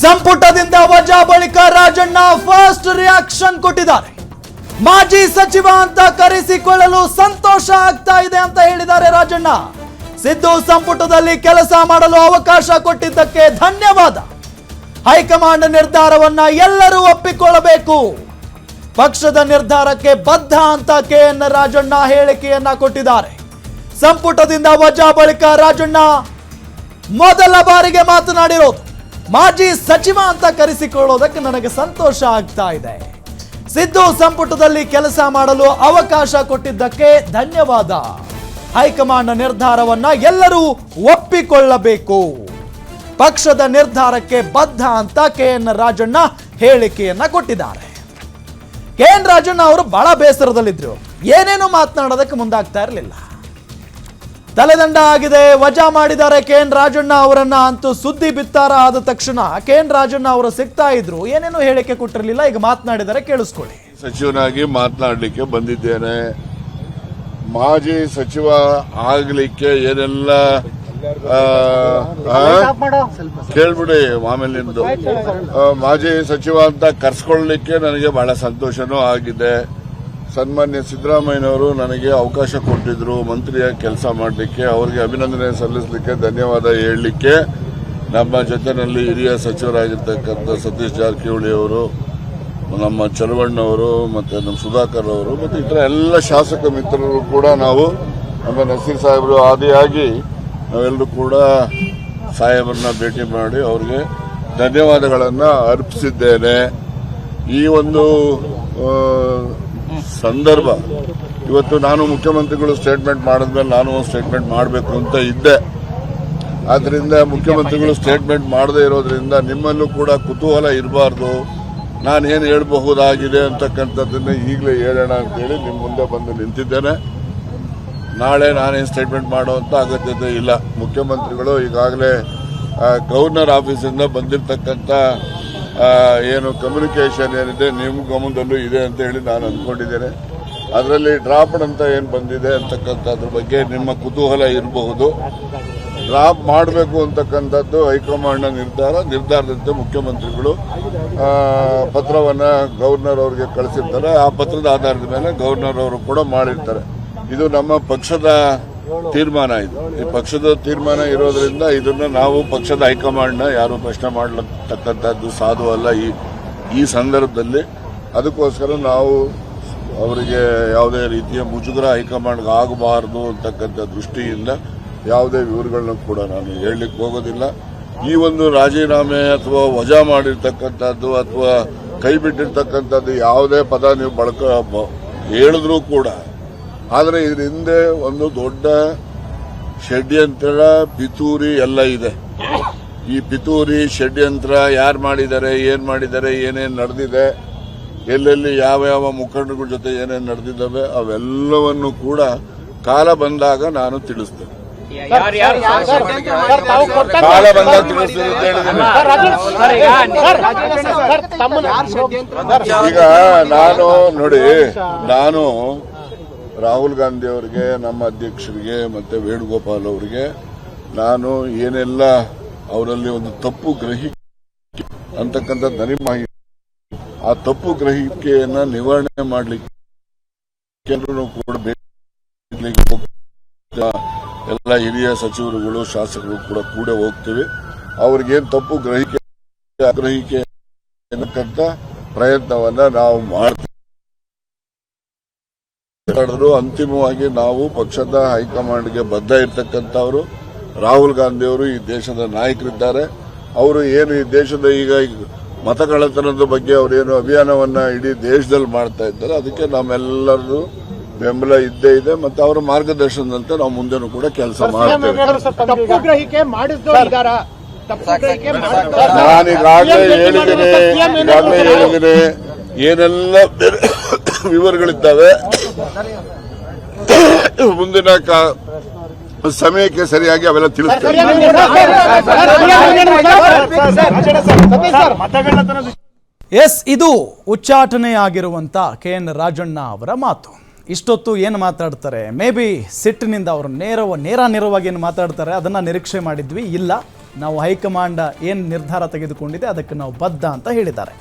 ಸಂಪುಟದಿಂದ ವಜಾ ಬಳಿಕ ರಾಜಣ್ಣ ಫಸ್ಟ್ ರಿಯಾಕ್ಷನ್ ಕೊಟ್ಟಿದ್ದಾರೆ. ಮಾಜಿ ಸಚಿವ ಅಂತ ಕರೆಸಿಕೊಳ್ಳಲು ಸಂತೋಷ ಆಗ್ತಾ ಇದೆ ಅಂತ ಹೇಳಿದ್ದಾರೆ ರಾಜಣ್ಣ. ಸಿದ್ದು ಸಂಪುಟದಲ್ಲಿ ಕೆಲಸ ಮಾಡಲು ಅವಕಾಶ ಕೊಟ್ಟಿದ್ದಕ್ಕೆ ಧನ್ಯವಾದ. ಹೈಕಮಾಂಡ್ ನಿರ್ಧಾರವನ್ನ ಎಲ್ಲರೂ ಒಪ್ಪಿಕೊಳ್ಳಬೇಕು. ಪಕ್ಷದ ನಿರ್ಧಾರಕ್ಕೆ ಬದ್ಧ ಅಂತ ಕೆಎನ್ ರಾಜಣ್ಣ ಹೇಳಿಕೆಯನ್ನ ಕೊಟ್ಟಿದ್ದಾರೆ. ಸಂಪುಟದಿಂದ ವಜಾ ಬಳಿಕ ರಾಜಣ್ಣ ಮೊದಲ ಬಾರಿಗೆ ಮಾತನಾಡಿರೋದು. ಮಾಜಿ ಸಚಿವ ಅಂತ ಕರೆಸಿಕೊಳ್ಳೋದಕ್ಕೆ ನನಗೆ ಸಂತೋಷ ಆಗ್ತಾ ಇದೆ. ಸಿದ್ದು ಸಂಪುಟದಲ್ಲಿ ಕೆಲಸ ಮಾಡಲು ಅವಕಾಶ ಕೊಟ್ಟಿದ್ದಕ್ಕೆ ಧನ್ಯವಾದ. ಹೈಕಮಾಂಡ್ ನಿರ್ಧಾರವನ್ನ ಎಲ್ಲರೂ ಒಪ್ಪಿಕೊಳ್ಳಬೇಕು. ಪಕ್ಷದ ನಿರ್ಧಾರಕ್ಕೆ ಬದ್ಧ ಅಂತ ಕೆಎನ್ ರಾಜಣ್ಣ ಹೇಳಿಕೆಯನ್ನ ಕೊಟ್ಟಿದ್ದಾರೆ. ಕೆಎನ್ ರಾಜಣ್ಣ ಅವರು ಬಹಳ ಬೇಸರದಲ್ಲಿದ್ರು. ಏನೇನು ಮಾತನಾಡೋದಕ್ಕೆ ಮುಂದಾಗ್ತಾ ಇರಲಿಲ್ಲ. ತಲೆದಂಡ ಆಗಿದೆ, ವಜಾ ಮಾಡಿದ್ದಾರೆ ಕೆಎನ್ ರಾಜಣ್ಣ ಅವರನ್ನ ಅಂತೂ ಸುದ್ದಿ ಬಿತ್ತಾರ ಆದ ತಕ್ಷಣ ಕೆಎನ್ ರಾಜಣ್ಣ ಅವರು ಸಿಗ್ತಾ ಇದ್ರು. ಏನೇನು ಹೇಳಿಕೆ ಕೊಟ್ಟಿರಲಿಲ್ಲ, ಈಗ ಮಾತನಾಡಿದರೆ ಕೇಳಿಸ್ಕೊಳ್ಳಿ. ಸಚಿವನಾಗಿ ಮಾತನಾಡಲಿಕ್ಕೆ ಬಂದಿದ್ದೇನೆ. ಮಾಜಿ ಸಚಿವ ಆಗ್ಲಿಕ್ಕೆ ಏನೆಲ್ಲ ಕೇಳ್ಬಿಡಿ ಆಮೇಲೆ ನಿಮ್ದು. ಮಾಜಿ ಸಚಿವ ಅಂತ ಕರ್ಸ್ಕೊಳ್ಳಲಿಕ್ಕೆ ನನಗೆ ಬಹಳ ಸಂತೋಷನೂ ಆಗಿದೆ. ಸನ್ಮಾನ್ಯ ಸಿದ್ದರಾಮಯ್ಯನವರು ನನಗೆ ಅವಕಾಶ ಕೊಟ್ಟಿದ್ರು ಮಂತ್ರಿಯಾಗಿ ಕೆಲಸ ಮಾಡಲಿಕ್ಕೆ. ಅವರಿಗೆ ಅಭಿನಂದನೆ ಸಲ್ಲಿಸಲಿಕ್ಕೆ, ಧನ್ಯವಾದ ಹೇಳಲಿಕ್ಕೆ ನಮ್ಮ ಜೊತೆಯಲ್ಲಿ ಹಿರಿಯ ಸಚಿವರಾಗಿರ್ತಕ್ಕಂಥ ಸತೀಶ್ ಜಾರಕಿಹೊಳಿ ಅವರು, ನಮ್ಮ ಚಲವಣ್ಣವರು ಮತ್ತು ನಮ್ಮ ಸುಧಾಕರ್ ಅವರು ಮತ್ತು ಇತರ ಎಲ್ಲ ಶಾಸಕ ಮಿತ್ರರು ಕೂಡ ನಾವು ನಮ್ಮ ನಸೀರ್ ಸಾಹೇಬರು ಆದಿಯಾಗಿ ನಾವೆಲ್ಲರೂ ಕೂಡ ಸಾಹೇಬರನ್ನ ಭೇಟಿ ಮಾಡಿ ಅವರಿಗೆ ಧನ್ಯವಾದಗಳನ್ನು ಅರ್ಪಿಸಿದ್ದೇನೆ. ಈ ಒಂದು ಸಂದರ್ಭ ಇವತ್ತು ನಾನು ಮುಖ್ಯಮಂತ್ರಿಗಳು ಸ್ಟೇಟ್ಮೆಂಟ್ ಮಾಡಿದ್ಮೇಲೆ ನಾನು ಸ್ಟೇಟ್ಮೆಂಟ್ ಮಾಡಬೇಕು ಅಂತ ಇದ್ದೆ. ಆದ್ದರಿಂದ ಮುಖ್ಯಮಂತ್ರಿಗಳು ಸ್ಟೇಟ್ಮೆಂಟ್ ಮಾಡದೇ ಇರೋದ್ರಿಂದ ನಿಮ್ಮಲ್ಲೂ ಕೂಡ ಕುತೂಹಲ ಇರಬಾರ್ದು, ನಾನೇನು ಹೇಳಬಹುದಾಗಿದೆ ಅಂತಕ್ಕಂಥದ್ದನ್ನು ಈಗಲೇ ಹೇಳೋಣ ಅಂತೇಳಿ ನಿಮ್ಮ ಮುಂದೆ ಬಂದು ನಿಂತಿದ್ದೇನೆ. ನಾಳೆ ನಾನೇನು ಸ್ಟೇಟ್ಮೆಂಟ್ ಮಾಡುವಂಥ ಅಗತ್ಯತೆ ಇಲ್ಲ. ಮುಖ್ಯಮಂತ್ರಿಗಳು ಈಗಾಗಲೇ ಗವರ್ನರ್ ಆಫೀಸಿಂದ ಬಂದಿರತಕ್ಕಂಥ ಏನು ಕಮ್ಯುನಿಕೇಷನ್ ಏನಿದೆ ನಿಮ್ಮ ಗಮನದಲ್ಲೂ ಇದೆ ಅಂತ ಹೇಳಿ ನಾನು ಅಂದ್ಕೊಂಡಿದ್ದೇನೆ. ಅದರಲ್ಲಿ ಡ್ರಾಫ್ಟ್ ಅಂತ ಏನು ಬಂದಿದೆ ಅಂತಕ್ಕಂಥದ್ರ ಬಗ್ಗೆ ನಿಮ್ಮ ಕುತೂಹಲ ಇರಬಹುದು. ಡ್ರಾಪ್ ಮಾಡಬೇಕು ಅಂತಕ್ಕಂಥದ್ದು ಹೈಕಮಾಂಡ್ನ ನಿರ್ಧಾರದಂತೆ ಮುಖ್ಯಮಂತ್ರಿಗಳು ಪತ್ರವನ್ನು ಗವರ್ನರ್ ಅವರಿಗೆ ಕಳಿಸಿರ್ತಾರೆ. ಆ ಪತ್ರದ ಆಧಾರದ ಮೇಲೆ ಗವರ್ನರ್ ಅವರು ಕೂಡ ಮಾಡಿರ್ತಾರೆ. ಇದು ನಮ್ಮ ಪಕ್ಷದ ತೀರ್ಮಾನ. ಈ ಪಕ್ಷದ ತೀರ್ಮಾನ ಇರೋದ್ರಿಂದ ಇದನ್ನ ನಾವು ಪಕ್ಷದ ಹೈಕಮಾಂಡ್ನ ಯಾರು ಪ್ರಶ್ನೆ ಮಾಡತಕ್ಕಂಥದ್ದು ಸಾಧು ಅಲ್ಲ ಈ ಸಂದರ್ಭದಲ್ಲಿ. ಅದಕ್ಕೋಸ್ಕರ ನಾವು ಅವರಿಗೆ ಯಾವುದೇ ರೀತಿಯ ಮುಜುಗರ ಹೈಕಮಾಂಡ್ಗೆ ಆಗಬಾರದು ಅಂತಕ್ಕಂಥ ದೃಷ್ಟಿಯಿಂದ ಯಾವುದೇ ವಿವರಗಳನ್ನ ಕೂಡ ನಾನು ಹೇಳಲಿಕ್ಕೆ ಹೋಗೋದಿಲ್ಲ. ಈ ಒಂದು ರಾಜೀನಾಮೆ ಅಥವಾ ವಜಾ ಮಾಡಿರ್ತಕ್ಕಂಥದ್ದು ಅಥವಾ ಕೈ ಬಿಟ್ಟಿರ್ತಕ್ಕಂಥದ್ದು ಯಾವುದೇ ಪದ ನೀವು ಹೇಳಿದ್ರೂ ಕೂಡ, ಆದರೆ ಇದ್ರ ಹಿಂದೆ ಒಂದು ದೊಡ್ಡ ಷಡ್ಯಂತ್ರ, ಪಿತೂರಿ ಎಲ್ಲ ಇದೆ. ಈ ಪಿತೂರಿ ಷಡ್ಯಂತ್ರ ಯಾರು ಮಾಡಿದ್ದಾರೆ, ಏನ್ ಮಾಡಿದ್ದಾರೆ, ಏನೇನು ನಡೆದಿದೆ, ಎಲ್ಲೆಲ್ಲಿ ಯಾವ ಮುಖಂಡಗಳ ಜೊತೆ ಏನೇನು ನಡೆದಿದ್ದಾವೆ ಅವೆಲ್ಲವನ್ನು ಕೂಡ ಕಾಲ ಬಂದಾಗ ನಾನು ತಿಳಿಸ್ತೇನೆ. ಕಾಲ ಬಂದಾಗ ತಿಳಿಸ್ತೇನೆ ಅಂತ ಹೇಳಿದ್ದೀನಿ. ಈಗ ನಾನು ರಾಹುಲ್ ಗಾಂಧಿ ಅವರಿಗೆ, ನಮ್ಮ ಅಧ್ಯಕ್ಷರಿಗೆ ಮತ್ತೆ ವೇಣುಗೋಪಾಲ್ ಅವರಿಗೆ ನಾನು ಏನೆಲ್ಲ ಅವರಲ್ಲಿ ಒಂದು ತಪ್ಪು ಗ್ರಹಿಕೆ ಅಂತಕ್ಕಂಥ ನನಗೆ ಮಾಹಿತಿ, ಆ ತಪ್ಪು ಗ್ರಹಿಕೆಯನ್ನ ನಿವಾರಣೆ ಮಾಡಲಿಕ್ಕೆ ಕೂಡ ಎಲ್ಲ ಹಿರಿಯ ಸಚಿವರುಗಳು ಶಾಸಕರು ಕೂಡ ಹೋಗ್ತೀವಿ. ಅವ್ರಿಗೇನು ತಪ್ಪು ಗ್ರಹಿಕೆ ಅನ್ನಕ್ಕಂಥ ಪ್ರಯತ್ನವನ್ನ ನಾವು ಮಾಡ್ತೀವಿ. ಅಂತಿಮವಾಗಿ ನಾವು ಪಕ್ಷದ ಹೈಕಮಾಂಡ್ಗೆ ಬದ್ಧ ಇರ್ತಕ್ಕಂಥವರು. ರಾಹುಲ್ ಗಾಂಧಿ ಅವರು ಈ ದೇಶದ ನಾಯಕರಿದ್ದಾರೆ. ಅವರು ಏನು ಈ ದೇಶದ ಈಗ ಮತಕಳ್ಳತನದ ಬಗ್ಗೆ ಅವರೇನು ಅಭಿಯಾನವನ್ನ ಇಡೀ ದೇಶದಲ್ಲಿ ಮಾಡ್ತಾ ಇದ್ದಾರೆ, ಅದಕ್ಕೆ ನಮ್ಮೆಲ್ಲರದು ಬೆಂಬಲ ಇದ್ದೇ ಇದೆ. ಮತ್ತು ಅವರ ಮಾರ್ಗದರ್ಶನದಂತೆ ನಾವು ಮುಂದೆನೂ ಕೂಡ ಕೆಲಸ ಮಾಡ್ತೇವೆ. ನಾನೀಗಾಗಲೇ ಹೇಳಿದ್ದೀನಿ ಏನೆಲ್ಲ ವಿವರಗಳಿದ್ದಾವೆ. ಮುಂದಿನ ಸಮಯಕ್ಕೆ ಸರಿಯಾಗಿ ಅವೆಲ್ಲ ತಿಳಿಸ್ತೇವೆ. ಎಸ್, ಇದು ಉಚ್ಚಾಟನೆಯಾಗಿರುವಂತ ಕೆಎನ್ ರಾಜಣ್ಣ ಅವರ ಮಾತು. ಇಷ್ಟೊತ್ತು ಏನು ಮಾತಾಡ್ತಾರೆ, ಮೇ ಬಿ ಸಿಟ್ಟಿನಿಂದ ಅವರು ನೇರವಾಗಿ ಏನು ಮಾತಾಡ್ತಾರೆ ಅದನ್ನ ನಿರೀಕ್ಷೆ ಮಾಡಿದ್ವಿ. ಇಲ್ಲ, ನಾವು ಹೈಕಮಾಂಡ್ ಏನು ನಿರ್ಧಾರ ತೆಗೆದುಕೊಂಡಿದೆ ಅದಕ್ಕೆ ನಾವು ಬದ್ಧ ಅಂತ ಹೇಳಿದ್ದಾರೆ.